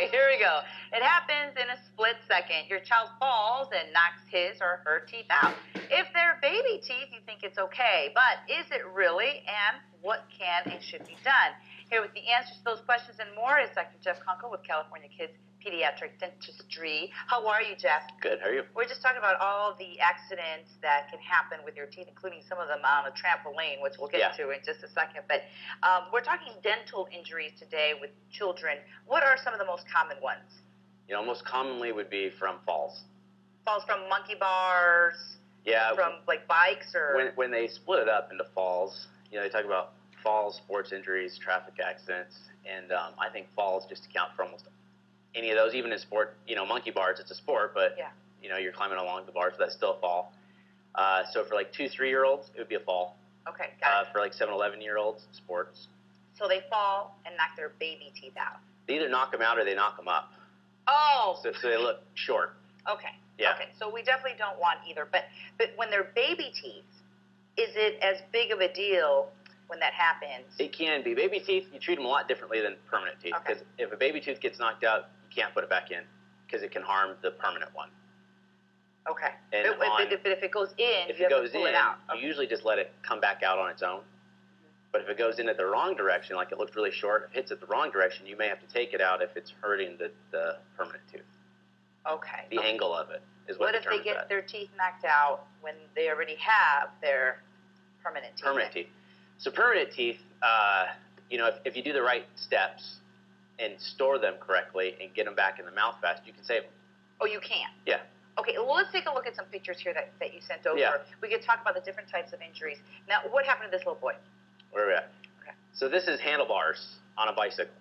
Okay, here we go. It happens in a split second. Your child falls and knocks his or her teeth out. If they're baby teeth, you think it's okay, but is it really? And what can and should be done? Here with the answers to those questions and more is Dr. Jeff Kunkel with California Kids Pediatric Dentistry. How are you, Jeff? Good. How are you? We're just talking about all the accidents that can happen with your teeth, including some of them on a trampoline, which we'll get to in just a second. But we're talking dental injuries today with children. What are some of the most common ones? You know, most commonly would be from falls. Falls from monkey bars? Yeah. From like bikes or? When they split it up into falls, you know, they talk about falls, sports injuries, traffic accidents, and I think falls just account for almost any of those, even in sport. You know, monkey bars, it's a sport, but you know, you're climbing along the bars, so that's still a fall. So for like 2-3-year-olds, it would be a fall. Okay, got it. For like 7-11-year-olds, sports. So they fall and knock their baby teeth out. They either knock them out or they knock them up. Oh. So they look short. Okay. Yeah. Okay. So we definitely don't want either. But when they're baby teeth, is it as big of a deal when that happens? It can be. Baby teeth, you treat them a lot differently than permanent teeth. Because if a baby tooth gets knocked out, you can't put it back in because it can harm the permanent one. Okay. And but if it goes in, if you it have goes to pull in, it out. you usually just let it come back out on its own. But if it goes in at the wrong direction, like it looks really short, if it hits it the wrong direction, you may have to take it out if it's hurting the permanent tooth. Okay. The angle of it is what determines that. What if they get their teeth knocked out when they already have their permanent teeth? Permanent teeth. So permanent teeth, you know, if you do the right steps and store them correctly and get them back in the mouth fast, you can save them. Oh, you can? Yeah. Okay, well, let's take a look at some pictures here that you sent over. Yeah. We could talk about the different types of injuries. Now, what happened to this little boy? Where are we at? Okay. So this is handlebars on a bicycle.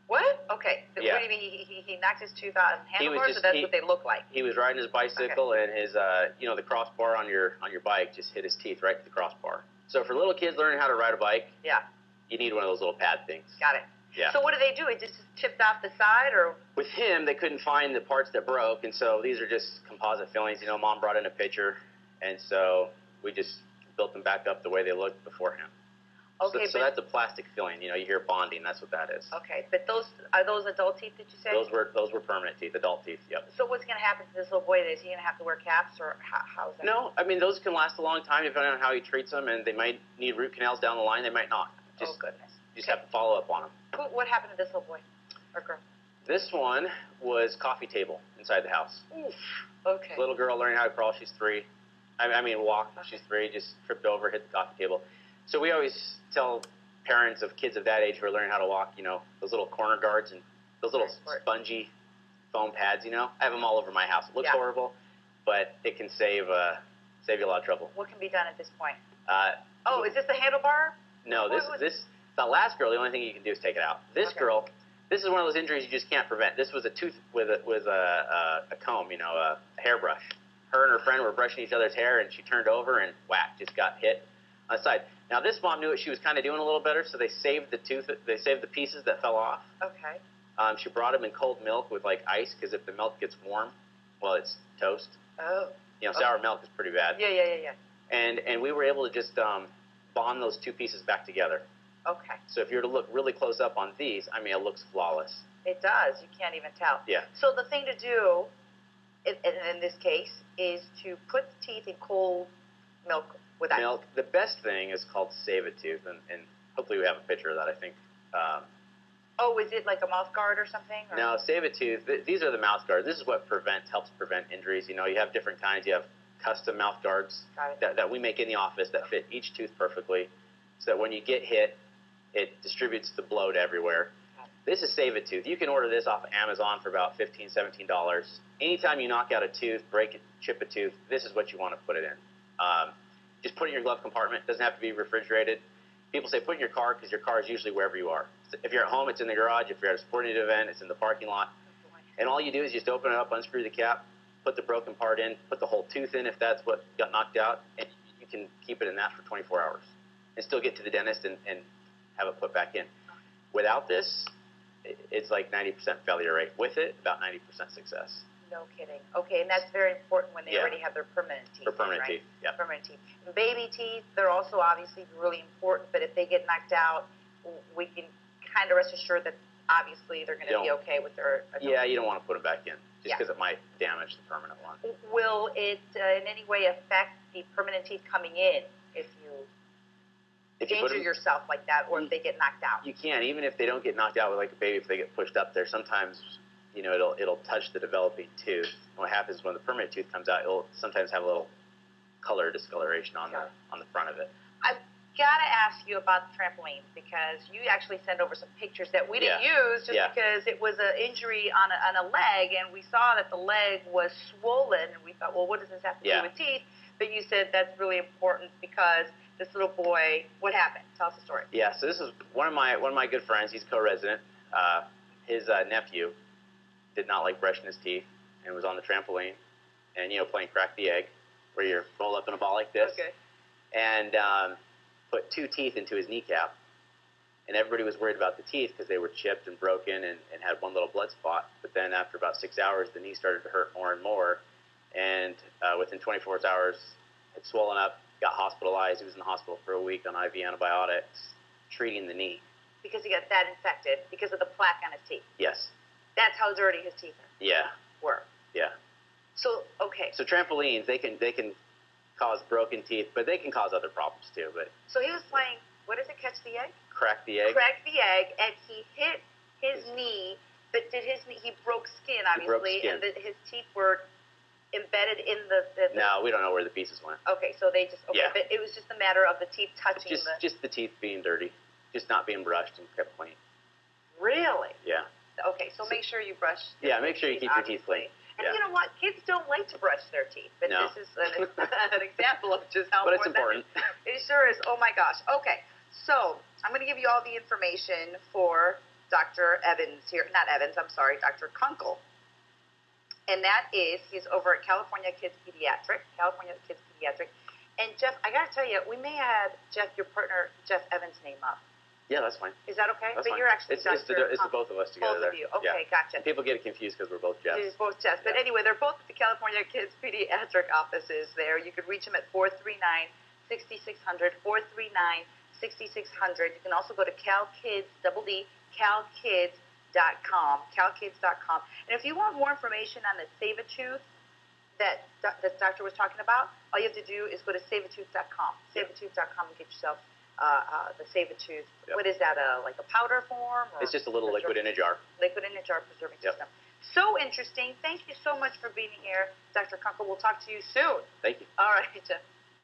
What? Okay. Yeah. What do you mean he knocked his tooth out on handlebars, or that's what they look like? He was riding his bicycle and his, you know, the crossbar on your bike just hit his teeth right to the crossbar. So for little kids learning how to ride a bike, you need one of those little pad things. Got it. Yeah. So what do they do? It just tipped off the side, or? With him, they couldn't find the parts that broke, and so these are just composite fillings. You know, Mom brought in a picture, and so we just built them back up the way they looked beforehand. Okay. So that's a plastic filling. You know, you hear bonding. That's what that is. Okay, but are those adult teeth? Did you say? Those were permanent teeth, adult teeth. Yep. So what's going to happen to this little boy? Is he going to have to wear caps, or how's that? No, I mean those can last a long time depending on how he treats them, and they might need root canals down the line. They might not. Oh goodness. You just have to follow up on them. What happened to this little boy or girl? This one was coffee table inside the house. Oof. Okay. Little girl learning how to crawl. She's 3. I mean walk. Okay. She's 3. Just tripped over, hit the coffee table. So we always tell parents of kids of that age who are learning how to walk, you know, those little corner guards and those little spongy foam pads, you know. I have them all over my house. It looks horrible, but it can save you a lot of trouble. What can be done at this point? Is this the handlebar? No, this the last girl. The only thing you can do is take it out. This girl, this is one of those injuries you just can't prevent. This was a tooth with a comb, you know, a hairbrush. Her and her friend were brushing each other's hair, and she turned over and whack, just got hit on the side. Now this mom knew what she was kind of doing a little better, so they saved the tooth. They saved the pieces that fell off. Okay. She brought them in cold milk with like ice, because if the milk gets warm, well, it's toast. Oh. You know, sour milk is pretty bad. Yeah. And we were able to just bond those two pieces back together. Okay. So if you were to look really close up on these, I mean, it looks flawless. It does. You can't even tell. Yeah. So the thing to do, in this case, is to put the teeth in cold milk with ice. Milk. The best thing is called Save-A-Tooth, and hopefully we have a picture of that, I think. Is it like a mouth guard or something? Or? No, Save-A-Tooth, these are the mouth guards. This is what helps prevent injuries. You know, you have different kinds. You have custom mouth guards that we make in the office that fit each tooth perfectly, so that when you get hit, it distributes the blow to everywhere. This is Save-A-Tooth. You can order this off of Amazon for about $15, $17. Anytime you knock out a tooth, break it, chip a tooth, this is what you want to put it in. Just put it in your glove compartment. It doesn't have to be refrigerated. People say put in your car because your car is usually wherever you are. If you're at home, it's in the garage. If you're at a sporting event, it's in the parking lot. And all you do is just open it up, unscrew the cap, put the broken part in, put the whole tooth in if that's what got knocked out, and you can keep it in that for 24 hours and still get to the dentist and have it put back in. Without this, it's like 90% failure rate. With it, about 90% success. No kidding. Okay, and that's very important when they already have their permanent teeth. For permanent right? teeth, yeah. Permanent teeth. And baby teeth, they're also obviously really important, but if they get knocked out, we can kind of rest assured that obviously they're going to be okay with their adult. Yeah, you don't want to put them back in just because it might damage the permanent one. Will it in any way affect the permanent teeth coming in if you injure yourself like that, or if they get knocked out? You can, even if they don't get knocked out with like a baby, if they get pushed up there, sometimes it'll touch the developing tooth. And what happens when the permanent tooth comes out, it'll sometimes have a little color discoloration on the front of it. I've got to ask you about the trampolines, because you actually sent over some pictures that we didn't use just because it was an injury on a leg, and we saw that the leg was swollen, and we thought, well, what does this have to do with teeth? But you said that's really important because this little boy, what happened? Tell us the story. Yeah, so this is one of my good friends. He's co-resident. His nephew did not like brushing his teeth and was on the trampoline and, playing crack the egg, where you roll up in a ball like this. Okay. And put 2 teeth into his kneecap. And everybody was worried about the teeth because they were chipped and broken and had one little blood spot. But then after about 6 hours, the knee started to hurt more and more. And within 24 hours, it swollen up, got hospitalized. He was in the hospital for a week on IV antibiotics, treating the knee. Because he got that infected because of the plaque on his teeth? Yes. That's how dirty his teeth were? Yeah. So, okay. So trampolines, they can cause broken teeth, but they can cause other problems too. But so he was playing, what is it, catch the egg? Crack the egg. Crack the egg, and he hit his knee, but he broke skin, obviously, and his teeth were embedded in the No, we don't know where the pieces went. Okay, so they just, but it was just a matter of the teeth touching just the teeth being dirty, just not being brushed and kept clean. Really? Yeah. Okay, so make sure you brush. Yeah, make sure you keep your teeth clean. And you know what? Kids don't like to brush their teeth, but this is an example of just how important. But it's important. It sure is. Oh my gosh. Okay, so I'm going to give you all the information for Dr. Evans here. Not Evans, I'm sorry, Dr. Kunkel. And that is, he's over at California Kids Pediatric. And Jeff, I got to tell you, we may add your partner, Jeff Evans' name up. Yeah, that's fine. Is that okay? That's but fine. you're actually it's the both of us together. Both of you. Okay, gotcha. People get confused because we're both Jeffs. You're both Jeffs. But anyway, they're both at the California Kids Pediatric offices there. You could reach them at 439-6600, 439-6600. You can also go to calkids.com, calkids.com. And if you want more information on the Save a Tooth that the doctor was talking about, all you have to do is go to saveatooth.com, saveatooth.com, and get yourself the Save a Tooth. What is that, like a powder form? Or it's just a little liquid in a jar. Liquid in a jar preserving system. So interesting. Thank you so much for being here, Dr. Kunkel. We'll talk to you soon. Thank you. All right, Jeff.